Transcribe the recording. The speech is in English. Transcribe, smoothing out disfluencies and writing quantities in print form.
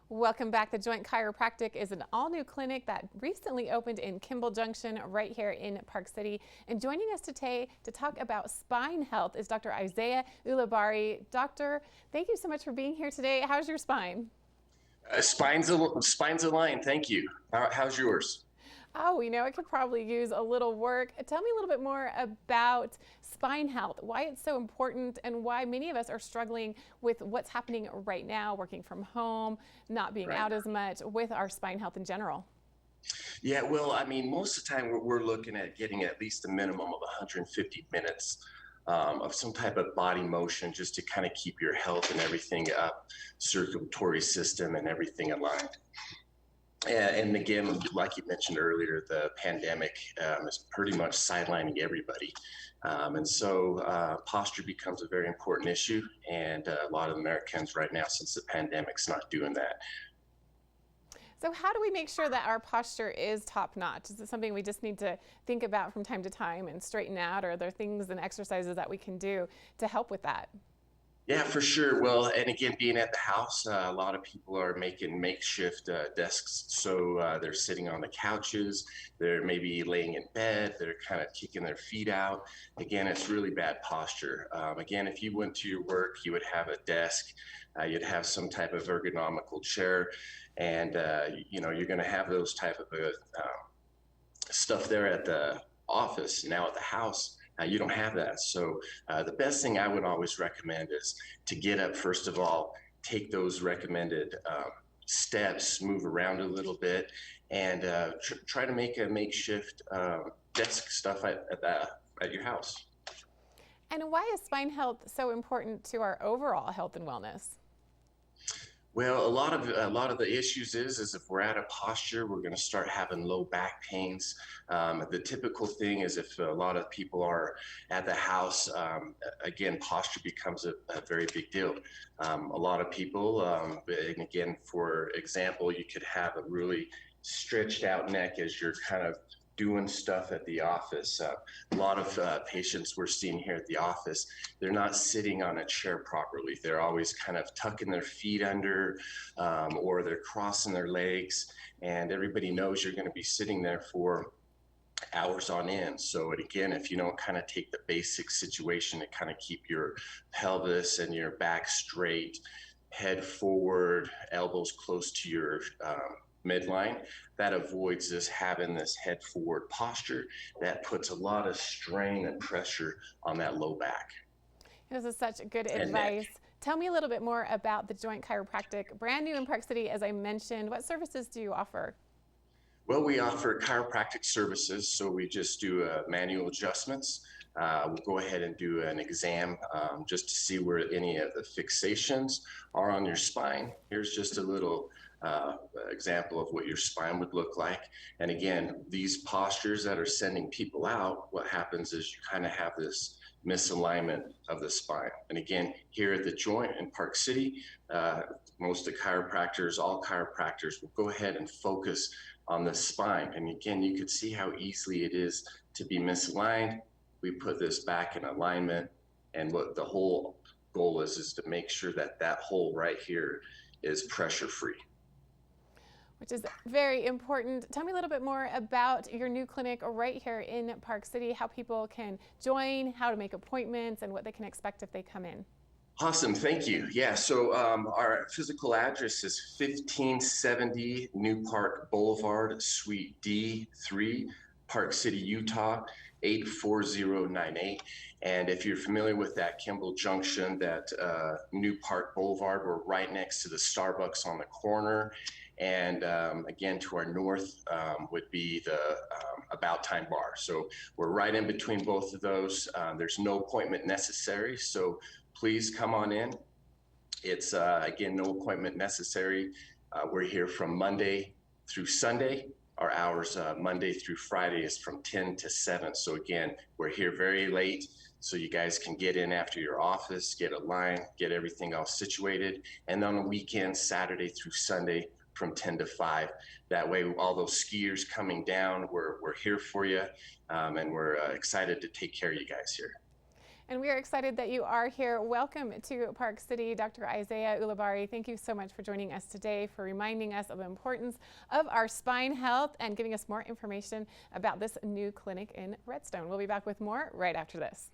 Welcome back. The Joint Chiropractic is an all-new clinic that recently opened in Kimball Junction right here in Park City. And joining us today to talk about spine health is Dr. Isaiah Ulibarri. Doctor, thank you so much for being here today. How's your spine? Spine's aligned. Thank you. How's yours? Oh, it could probably use a little work. Tell me a little bit more about spine health, why it's so important, and why many of us are struggling with what's happening right now, working from home, not being Right. out as much with our spine health in general. Yeah, well, I mean, most of the time we're looking at getting at least a minimum of 150 minutes of some type of body motion just to kind of keep your health and everything up, circulatory system and everything aligned. And again, like you mentioned earlier, the pandemic is pretty much sidelining everybody. And so posture becomes a very important issue. And a lot of Americans right now, since the pandemic's not doing that. So how do we make sure that our posture is top notch? Is it something we just need to think about from time to time and straighten out, or are there things and exercises that we can do to help with that? Yeah, for sure. Well, and again, being at the house, a lot of people are making makeshift desks. So they're sitting on the couches, they're maybe laying in bed, they're kind of kicking their feet out. Again, it's really bad posture. Again, if you went to your work, you would have a desk, you'd have some type of ergonomical chair, and you're going to have those type of stuff there at the office. Now at the house, you don't have that. So the best thing I would always recommend is to get up, first of all, take those recommended steps, move around a little bit, and try to make a makeshift desk stuff at your house. And why is spine health so important to our overall health and wellness? Well, a lot of the issues is if we're out of posture, we're going to start having low back pains. The typical thing is if a lot of people are at the house, again, posture becomes a very big deal. A lot of people, and again, for example, you could have a really stretched out neck as you're kind of doing stuff at the office. A lot of patients we're seeing here at the office, they're not sitting on a chair properly. They're always kind of tucking their feet under, or they're crossing their legs. And everybody knows you're going to be sitting there for hours on end. So again, if you don't kind of take the basic situation to kind of keep your pelvis and your back straight, head forward, elbows close to your midline, that avoids this having this head forward posture that puts a lot of strain and pressure on that low back This is such good and neck. advice. Tell me a little bit more about the Joint Chiropractic, brand new in Park City, as I mentioned. What services do you offer? Well, we offer chiropractic services, so we just do manual adjustments. We'll go ahead and do an exam just to see where any of the fixations are on your spine. Here's just a little example of what your spine would look like. And again, these postures that are sending people out, what happens is you kind of have this misalignment of the spine. And again, here at the Joint in Park City, most of the chiropractors, all chiropractors will go ahead and focus on the spine. And again, you could see how easily it is to be misaligned. We put this back in alignment, and what the whole goal is to make sure that that hole right here is pressure free. Which is very important. Tell me a little bit more about your new clinic right here in Park City, how people can join, how to make appointments, and what they can expect if they come in. Awesome, thank you. Yeah, so our physical address is 1570 New Park Boulevard, Suite D3, Park City, Utah, 84098. And if you're familiar with that Kimball Junction, that New Park Boulevard, we're right next to the Starbucks on the corner. And again, to our north would be the About Time Bar. So we're right in between both of those. There's no appointment necessary, so please come on in. It's again, no appointment necessary. We're here from Monday through Sunday. Our hours Monday through Friday is from 10 to 7. So again, we're here very late, so you guys can get in after your office, get a line, get everything all situated. And on the weekends, Saturday through Sunday, from 10 to 5. That way, all those skiers coming down, we're here for you, and we're excited to take care of you guys here. And we are excited that you are here. Welcome to Park City, Dr. Isaiah Ulibarri. Thank you so much for joining us today, for reminding us of the importance of our spine health and giving us more information about this new clinic in Redstone. We'll be back with more right after this.